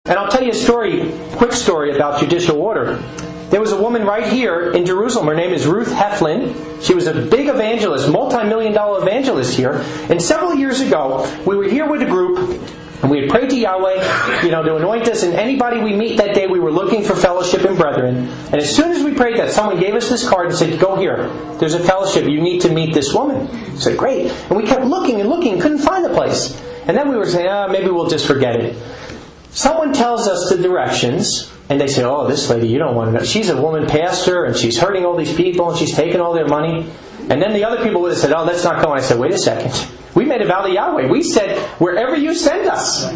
And I'll tell you a story, quick story about judicial order. There was a woman right here in Jerusalem. Her name is Ruth Heflin. She was a big evangelist, multi-million-dollar evangelist here. And several years ago, we were here with a group, and we had prayed to Yahweh, to anoint us. And anybody we meet that day, we were looking for fellowship and brethren. And as soon as we prayed that, someone gave us this card and said, "Go here. There's a fellowship. You need to meet this woman." I said, "Great." And we kept looking and looking, couldn't find the place. And then we were saying, maybe we'll just forget it. Someone tells us the directions, and they say, "Oh, this lady, you don't want to know. She's a woman pastor, and she's hurting all these people, and she's taking all their money." And then the other people would have said, "Oh, let's not go." And I said, "Wait a second. We made a vow to Yahweh. We said, wherever you send us,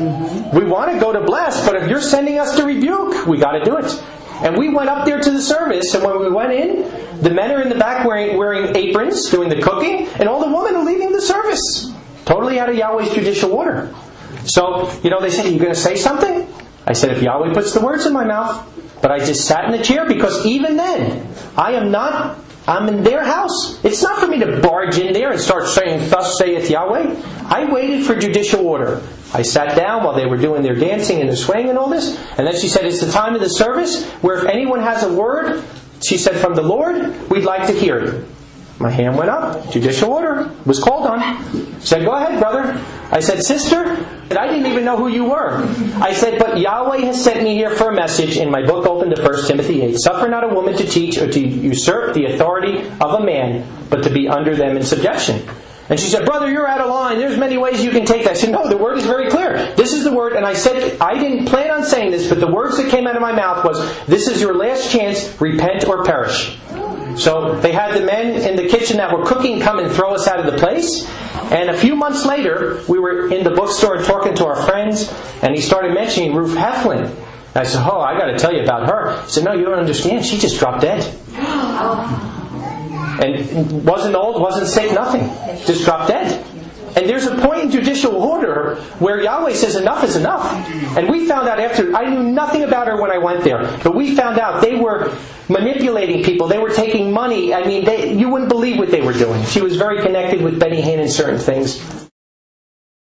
we want to go to bless, but if you're sending us to rebuke, we got to do it." And we went up there to the service, and when we went in, the men are in the back wearing aprons, doing the cooking, and all the women are leaving the service. Totally out of Yahweh's judicial order. So, they said, "Are you going to say something?" I said, "If Yahweh puts the words in my mouth." But I just sat in the chair, because even then, I'm in their house. It's not for me to barge in there and start saying, "Thus saith Yahweh." I waited for judicial order. I sat down while they were doing their dancing and their swaying and all this. And then she said, "It's the time of the service where if anyone has a word," she said, "from the Lord, we'd like to hear it." My hand went up. Judicial order was called on. She said, "Go ahead, brother." I said, "Sister," and I didn't even know who you were. I said, "But Yahweh has sent me here for a message." In my book open to 1 Timothy 8. "Suffer not a woman to teach or to usurp the authority of a man, but to be under them in subjection." And she said, "Brother, you're out of line. There's many ways you can take that." I said, "No, the word is very clear. This is the word." And I said, I didn't plan on saying this, but the words that came out of my mouth was, "This is your last chance. Repent or perish." So they had the men in the kitchen that were cooking come and throw us out of the place. And a few months later, we were in the bookstore talking to our friends, and he started mentioning Ruth Heflin. And I said, "Oh, I got to tell you about her." He said, "No, you don't understand. She just dropped dead." And wasn't old, wasn't sick, nothing. Just dropped dead. And there's a point in judicial order where Yahweh says enough is enough. And we found out I knew nothing about her when I went there, but we found out they were manipulating people. They were taking money. I mean, you wouldn't believe what they were doing. She was very connected with Benny Hinn and certain things.